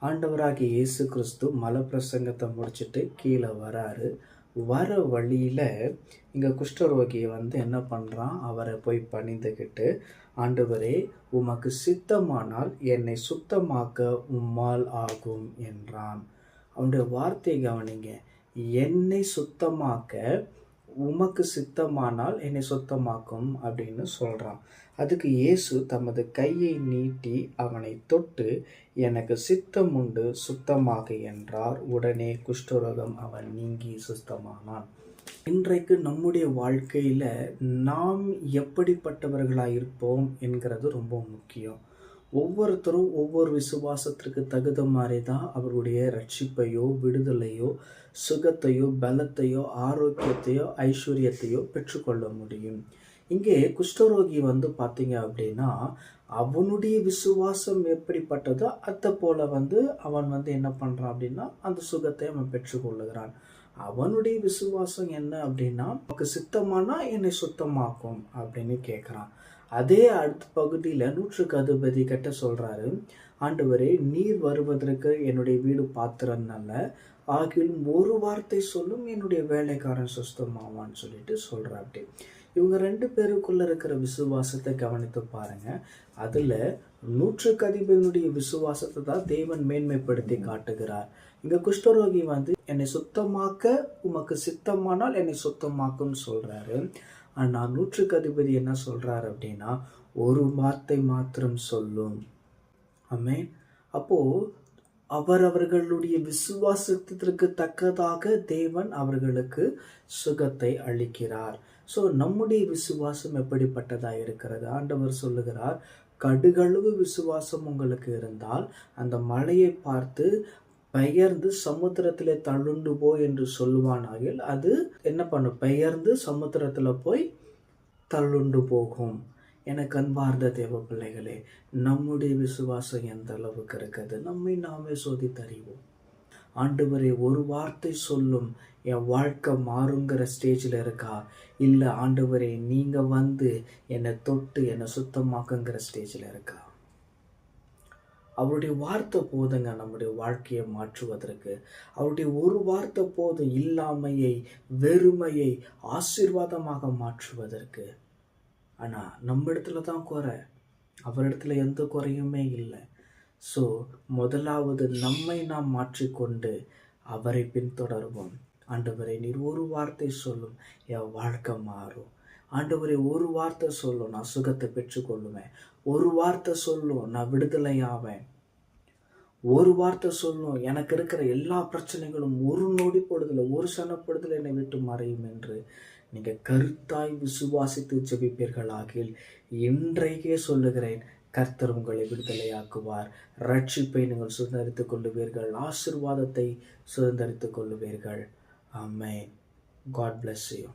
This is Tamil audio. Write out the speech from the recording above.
ஆண்டவராகிய இயேசு கிறிஸ்து மலை பிரசங்கத்தை முடிச்சுட்டு கீழே வராரு. வர வழியில் இங்கே குஷ்டரோகியை என்ன பண்ணுறான், அவரை போய் பணிந்துக்கிட்டு, ஆண்டவரே உமக்கு சித்தமானால் என்னை சுத்தமாக்க உம்மால் ஆகும் என்றான். அவனுடைய வார்த்தை கவனிங்க, என்னை சுத்தமாக்க உமக்கு சித்தமானால் என்னை சுத்தமாக்கும் அப்படின்னு சொல்கிறான். அதுக்கு இயேசு தமது கையை நீட்டி அவனை தொட்டு, எனக்கு சித்தம் உண்டு, சுத்தமாக என்றார். உடனே குஷ்டரோகம் அவன் நீங்கி சுத்தமானான். இன்றைக்கு நம்முடைய வாழ்க்கையில் நாம் எப்படிப்பட்டவர்களாக இருப்போம் என்கிறது ரொம்ப முக்கியம். ஒவ்வொருத்தரும் ஒவ்வொரு விசுவாசத்திற்கு தகுந்த மாதிரி தான் அவருடைய ரட்சிப்பையோ, விடுதலையோ, சுகத்தையோ, பலத்தையோ, ஆரோக்கியத்தையோ, ஐஸ்வர்யத்தையோ பெற்றுக்கொள்ள முடியும். இங்கே குஷ்டரோகி பார்த்தீங்க அப்படின்னா, அவனுடைய விசுவாசம் எப்படிப்பட்டதோ அதை போல அவன் என்ன பண்ணுறான் அப்படின்னா, அந்த சுகத்தை அவன் பெற்றுக்கொள்ளுகிறான். அவனுடைய விசுவாசம் என்ன அப்படின்னா, நமக்கு சித்தமானா என்னை சுத்தமாக்கும் அப்படின்னு கேட்குறான். அதே அடுத்த பகுதியில் 100க்கு அதிபதி கிட்ட சொல்கிறாரு, ஆண்டவரே நீர் வருவதற்கு என்னுடைய வீடு பாத்திரம் அல்ல, ஆகிலும் ஒரு வார்த்தை சொல்லும் என்னுடைய வேலைக்காரன் சுத்தமாவான்னு சொல்லிட்டு சொல்கிறாப்படி. இவங்க 2 பேருக்குள்ள இருக்கிற விசுவாசத்தை கவனித்து பாருங்க. அதில் 100க்கு அதிபதியினுடைய விசுவாசத்தை தான் தேவன் மேன்மைப்படுத்தி காட்டுகிறார். இங்கே குஷ்டரோகி என்னை சுத்தமாக்க உமக்கு சித்தமானால் என்னை சுத்தமாக்குன்னு சொல்கிறாரு. ஆனால் 100க்கு அதிபதி என்ன சொல்கிறார் அப்படின்னா, ஒரு வார்த்தை மாத்திரம் சொல்லும். ஆமென். அப்போது அவர்களுடைய விசுவாசத்திற்கு தக்கதாக தேவன் அவர்களுக்கு சுகத்தை அளிக்கிறார். ஸோ நம்முடைய விசுவாசம் எப்படிப்பட்டதாக இருக்கிறது? ஆண்டவர் சொல்லுகிறார், கடுகளவு விசுவாசம் உங்களுக்கு இருந்தால் அந்த மலையை பார்த்து பெயர்ந்து சமுத்திரத்திலே தள்ளுண்டு போ என்று சொல்லுவானாகில் அது என்ன பண்ணும்? பெயர்ந்து சமுத்திரத்தில் போய் தள்ளுண்டு போகும். எனக்கு அன்பார்ந்த தேவ பிள்ளைகளே, நம்முடைய விசுவாசம் எந்த அளவுக்கு இருக்குது? நம்மை நாமே சோதித்தறிவோம். ஆண்டவரே ஒரு வார்த்தை சொல்லும் என் வாழ்க்கை மாறுங்கிற ஸ்டேஜில் இருக்கா? இல்லை ஆண்டவரே நீங்கள் என்னை தொட்டு என்னை சுத்தமாக்குங்கிற ஸ்டேஜில் இருக்கா? அவருடைய வார்த்தை போதுங்க நம்முடைய வாழ்க்கையை மாற்றுவதற்கு. அவருடைய ஒரு வார்த்தை போதும் இல்லாமையை, வெறுமையை ஆசீர்வாதமாக மாற்றுவதற்கு. ஆனால் நம்ம இடத்துல தான் குறை, அவரிடத்துல எந்த குறையுமே இல்லை. ஸோ முதலாவது நம்மை நாம் மாற்றிக்கொண்டு அவரை பின்தொடர்வோம். ஆண்டவரே நீர் ஒரு வார்த்தை சொல்லும் என் வாழ்க்கை மாறும். ஆண்டவரே ஒரு வார்த்தை சொல்லும் நான் சுகத்தை பெற்றுக்கொள்ளுவேன். ஒரு வார்த்தை சொல்லும் நான் விடுதலை ஆவேன். ஒரு வார்த்தை சொல்லும் எனக்கு இருக்கிற எல்லா பிரச்சனைகளும் ஒரு நொடி பொழுதுல, ஒரு சனப்படுதல் என்னை விட்டு மறையும் என்று நீங்கள் கருத்தாய் விசுவாசித்து ஜெபிப்பீர்களாகில் இன்றைக்கே சொல்லுகிறேன், கர்த்தர் உங்களை விடுதலையாக்குவார். ரட்சிப்பை நீங்கள் சுதந்திரித்துக் கொள்ளுவீர்கள். ஆசீர்வாதத்தை சுதந்திரித்துக் கொள்ளுவீர்கள். ஆமென். God bless you.